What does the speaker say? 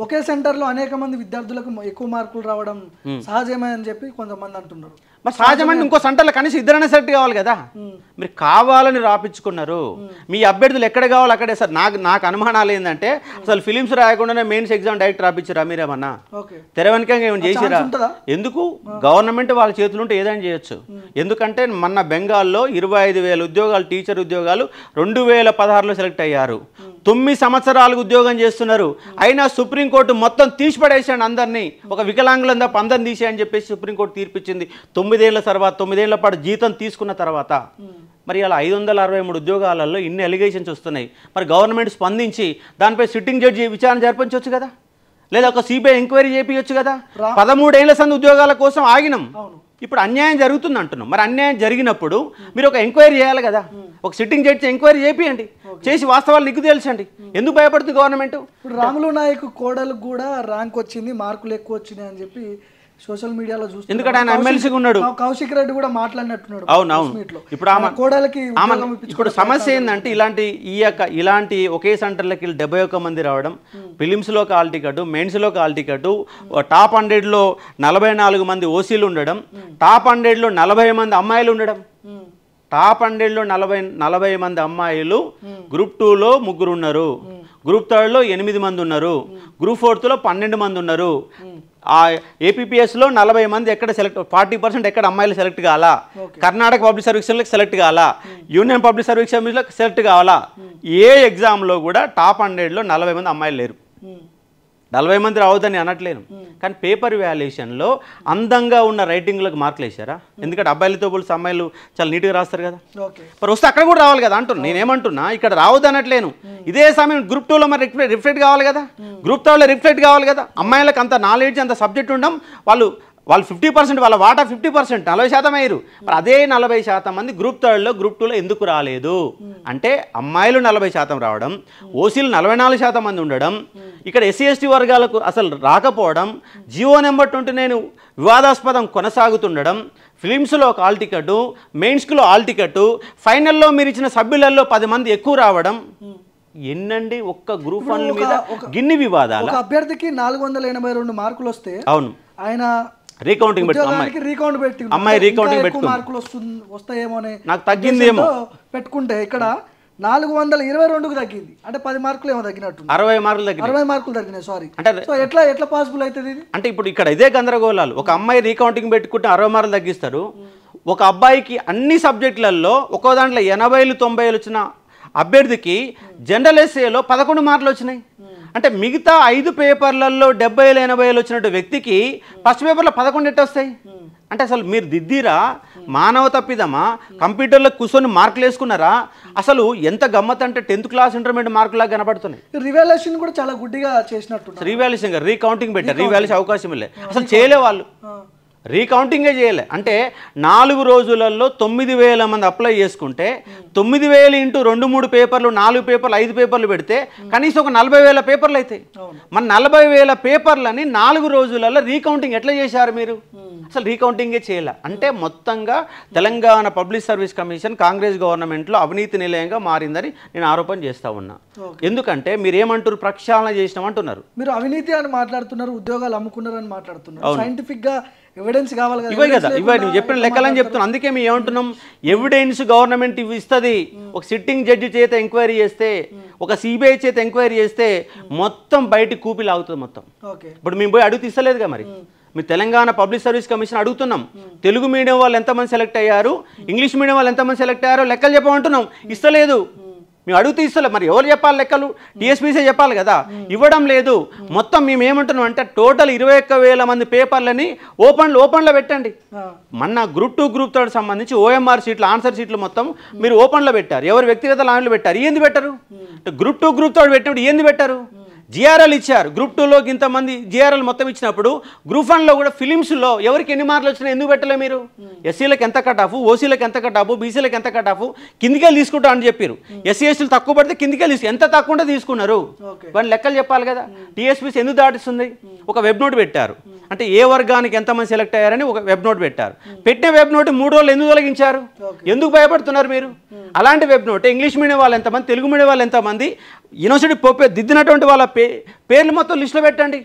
ఒకే సెంటర్లో అనేక మంది విద్యార్థులకు ఎక్కువ మార్కులు రావడం సహజమే అని చెప్పి కొంతమంది అంటున్నారు. మరి సహజమంటే ఇంకో సెంటర్లో కనీసం ఇద్దరైనా సెలెక్ట్ కావాలి కదా. మీరు కావాలని రాపించుకున్నారు. మీ అభ్యర్థులు ఎక్కడ కావాలి అక్కడే. సార్ నాకు అనుమానాలు ఏంటంటే అసలు ఫిలిమ్స్ రాయకుండానే మెయిన్స్ ఎగ్జామ్ డైరెక్ట్ రాపించారా మీరేమన్నా? తెర వెనకంగా ఏమైనా చేసిరా? ఎందుకు? గవర్నమెంట్ వాళ్ళ చేతులు ఉంటే ఏదైనా చేయొచ్చు. ఎందుకంటే మొన్న బెంగాల్లో 25,000 ఉద్యోగాలు, టీచర్ ఉద్యోగాలు 2016లో సెలెక్ట్ అయ్యారు. 9 సంవత్సరాలకు ఉద్యోగం చేస్తున్నారు. అయినా సుప్రీంకోర్టు మొత్తం తీసిపడేసాడు అందరినీ. ఒక వికలాంగులందా అందరిని తీసేయని చెప్పేసి సుప్రీంకోర్టు తీర్పిచ్చింది. 9 ఏళ్ల తర్వాత 9 ఏళ్ల పాటు జీతం తీసుకున్న తర్వాత. మరి అలా 563 ఉద్యోగాలలో ఇన్ని అలిగేషన్స్ వస్తున్నాయి. మరి గవర్నమెంట్ స్పందించి దానిపై సిట్టింగ్ జడ్జి విచారణ జరిపించవచ్చు కదా, లేదా ఒక సిబిఐ ఎంక్వైరీ చేయించవచ్చు కదా. 13 ఏళ్ల సంది ఉద్యోగాల కోసం ఆగినాం. ఇప్పుడు అన్యాయం జరుగుతుంది అంటున్నాం. మరి అన్యాయం జరిగినప్పుడు మీరు ఒక ఎంక్వైరీ చేయాలి కదా. ఒక సిట్టింగ్ జడ్జి ఎంక్వైరీ చేపియండి, చేసి వాస్తవాలు నీకు తెలుసండి. ఎందుకు భయపడుతుంది గవర్నమెంట్? ఇప్పుడు రాములు నాయక్ కోడలకు కూడా ర్యాంక్ వచ్చింది, మార్కులు ఎక్కువ వచ్చినాయి అని చెప్పి సోషల్ మీడియాలో చూస్తున్నాం. ఎందుకంటే ఆయన ఎమ్మెల్సీగా ఉన్నాడు. కౌశిక్ రెడ్డి కూడా మాట్లాడినట్టున్నాడు. అవునవును. ఇప్పుడు సమస్య ఏంటంటే ఇలాంటి ఒకే సెంటర్లకి 71 మంది రావడం, ఫిలిమ్స్లో కాల్ టికెట్, మెయిన్స్లో కాల్ టికెట్, టాప్ 100లో 44 మంది ఓసీలు ఉండడం, టాప్ 100లో 40 మంది అమ్మాయిలు ఉండడం. టాప్ 100లో 40 మంది అమ్మాయిలు గ్రూప్ 2లో 3 ఉన్నారు, గ్రూప్ 3లో 8 మంది ఉన్నారు, గ్రూప్ 4లో 12 మంది ఉన్నారు. ఆ ఏపీపీఎస్లో 40 మంది ఎక్కడ సెలెక్ట్, 40% ఎక్కడ అమ్మాయిలు సెలెక్ట్ కావాలా, కర్ణాటక పబ్లిక్ సర్వీస్లకు సెలెక్ట్ కావాలా, యూనియన్ పబ్లిక్ సర్వీస్ కమిషన్లకు సెలెక్ట్ కావాలా. ఏ ఎగ్జామ్లో కూడా టాప్ 100లో 40 మంది అమ్మాయిలు లేరు. 40 మంది రావద్దని అనట్లేను, కానీ పేపర్ వాల్యుయేషన్లో అందంగా ఉన్న రైటింగ్లకు మార్కులు వేసారా? ఎందుకంటే అబ్బాయిలతో పోలిసి అమ్మాయిలు చాలా నీట్గా రాస్తారు కదా. మరి వస్తే అక్కడ కూడా రావాలి కదా అంటున్నా. నేనేమంటున్నా, ఇక్కడ రావద్దు అనట్లేను. ఇదే సమయం గ్రూప్ 2లో మరి రిఫ్లెక్ట్ కావాలి కదా, గ్రూప్ 3లో రిఫ్లెక్ట్ కావాలి కదా. అమ్మాయిలకు అంత నాలెడ్జ్, అంత సబ్జెక్ట్ ఉండడం, వాళ్ళు 50%, వాళ్ళ వాటా 50%, 40% అయ్యారు. మరి అదే 40% మంది గ్రూప్ 3లో గ్రూప్ 2లో ఎందుకు రాలేదు అంటే అమ్మాయిలు 40% రావడం, ఓసీలు 44% మంది ఉండడం, ఇక్కడ ఎస్సీ ఎస్టీ వర్గాలకు అసలు రాకపోవడం, జియో నెంబర్ 29 వివాదాస్పదం కొనసాగుతుండడం, ఫిలిమ్స్లో ఒక ఆల్ టికెట్, మెయిన్స్లో ఆల్ టికెట్, ఫైనల్లో మీరు ఇచ్చిన సభ్యులలో 10 మంది ఎక్కువ రావడం. ఎన్నండి ఒక్క గ్రూప్ 1 మీద గిన్ని వివాదాలు. అభ్యర్థికి 482 మార్కులు వస్తే అవును ఆయన రీకౌంటింగ్ అమ్మాయి రీకౌంటింగ్ పెట్టుకుని మార్కులు వస్తాయేమో నాకు తగ్గిందేమో పెట్టుకుంటే ఇక్కడ 422కి తగ్గింది. అంటే 10 మార్కులు ఏమో తగ్గినట్టు, 60 మార్కులు తగ్గినాయి. 60 మార్కులు తగ్గినాయి. సారీ, అంటే ఎట్లా పాసిబుల్ అవుతుంది ఇది? అంటే ఇప్పుడు ఇక్కడ ఇదే గందరగోళాలు. ఒక అమ్మాయి రీకౌంటింగ్ పెట్టుకుంటే 60 మార్కులు తగ్గిస్తారు. ఒక అబ్బాయికి అన్ని సబ్జెక్టులలో ఒక్కో దాంట్లో 80లు 90లు వచ్చిన అభ్యర్థికి జనరల్ ఎస్ఏలో 11 మార్కులు వచ్చినాయి. అంటే మిగతా 5 పేపర్లలో 70లు 80లు వచ్చినట్టు వ్యక్తికి ఫస్ట్ పేపర్లో 11 ఎట్టు వస్తాయి? అంటే అసలు మీరు దిద్దిరా, మానవ తప్పిదమా, కంప్యూటర్లో కూర్చొని మార్కులు వేసుకున్నారా? అసలు ఎంత గమ్మత్ అంటే 10th క్లాస్ ఇంటర్మీడియట్ మార్కులాగా కనబడుతున్నాయి. రివాల్యుయేషన్ కూడా చాలా గుడ్డిగా చేసినట్టు. రివాల్యుయేషన్ రీకౌంటింగ్ పెట్టారు, రివాల్యుయేషన్ అవకాశం లేదు, అసలు చేయలే వాళ్ళు, రీకౌంటింగే చేయలే. అంటే 4 రోజులలో 9,000 మంది అప్లై చేసుకుంటే 9,000 ఇంటూ 2-3 పేపర్లు, 4 పేపర్లు, 5 పేపర్లు పెడితే కనీసం ఒక 40,000 పేపర్లు అవుతాయి. మన 40,000 పేపర్లని 4 రోజులలో రీకౌంటింగ్ ఎట్లా చేశారు మీరు? అసలు రీకౌంటింగే చేయలే. అంటే మొత్తంగా Telangana public service commission Congress గవర్నమెంట్లో అవినీతి నిలయంగా మారిందని నేను ఆరోపణ చేస్తా ఉన్నా. ఎందుకంటే మీరు ఏమంటారు, ప్రక్షాళన చేసినామంటున్నారు, మీరు అవినీతి అని మాట్లాడుతున్నారు, ఉద్యోగాలు అమ్ముకున్నారని మాట్లాడుతున్నారు. సైంటిఫిక్ గా ఎవిడెన్స్ కావాలి కదా. ఇవే కదా, ఇవే నువ్వు చెప్పిన లెక్కలని చెప్తున్నాను. అందుకే మేము ఏమంటున్నాం, ఎవిడెన్స్ గవర్నమెంట్ ఇస్తుంది. ఒక సిట్టింగ్ జడ్జి చేత ఎంక్వైరీ చేస్తే, ఒక సిబిఐ చేత ఎంక్వైరీ చేస్తే మొత్తం బయటికి కూపి లాగుతుంది మొత్తం. ఇప్పుడు మేము పోయి అడుగు తీస్తలేదుగా. మరి మీ తెలంగాణ పబ్లిక్ సర్వీస్ కమిషన్ అడుగుతున్నాం, తెలుగు మీడియం వాళ్ళు ఎంతమంది సెలెక్ట్ అయ్యారు, ఇంగ్లీష్ మీడియం వాళ్ళు ఎంతమంది సెలెక్ట్ అయ్యారో లెక్కలు చెప్పమంటున్నాం, ఇస్తలేదు. మేము అడుగుతూ ఇస్తలేదు. మరి ఎవరు చెప్పాలి లెక్కలు? టీఎస్పీసీ చెప్పాలి కదా, ఇవ్వడం లేదు. మొత్తం మేము ఏమంటున్నాం అంటే టోటల్ 21,000 మంది పేపర్లని ఓపెన్లో పెట్టండి. మొన్న గ్రూప్ 2 గ్రూప్ 3 సంబంధించి ఓఎంఆర్ సీట్లు, ఆన్సర్ సీట్లు మొత్తం మీరు ఓపెన్లో పెట్టారు, ఎవరు వ్యక్తిగత లాండ్లు పెట్టారు. ఏంది పెట్టరు? గ్రూప్ 2 గ్రూప్ 3 పెట్టినప్పుడు ఏంది పెట్టారు? జిఆర్ఎల్ ఇచ్చారు. గ్రూప్ 2లోకి ఇంతమంది జిఆర్ఎల్ మొత్తం ఇచ్చినప్పుడు గ్రూప్ 1లో కూడా ఫిలిమ్స్లో ఎవరికి ఎన్ని మార్కులు వచ్చినాయి ఎందుకు పెట్టలే మీరు? ఎస్సీలకు ఎంత కట్ ఆఫ్, ఓసీలకు ఎంత కట్ ఆఫ్, బీసీలకు ఎంత కట్ ఆఫ్, కిందికెళ్ళి తీసుకుంటా అని చెప్పారు. ఎస్సీ ఎస్టీలు తక్కువ పడితే కిందికెళ్ళి ఎంత తక్కువ తీసుకున్నారు, వాళ్ళు లెక్కలు చెప్పాలి కదా. టీఎస్పీసీ ఎందుకు దాటిస్తుంది? ఒక వెబ్ నోట్ పెట్టారు, అంటే ఏ వర్గానికి ఎంతమంది సెలెక్ట్ అయ్యారని ఒక వెబ్ నోట్ పెట్టారు. పెట్టిన వెబ్ నోట్ 3 రోజులు ఎందుకు తొలగించారు? ఎందుకు భయపడుతున్నారు మీరు? అలాంటి వెబ్ నోట్ ఇంగ్లీష్ మీడియం వాళ్ళు ఎంతమంది, తెలుగు మీడియం వాళ్ళు ఎంతమంది, యూనివర్సిటీ దిద్దినటువంటి వాళ్ళ పేర్లు మొత్తం లిస్టులో పెట్టండి.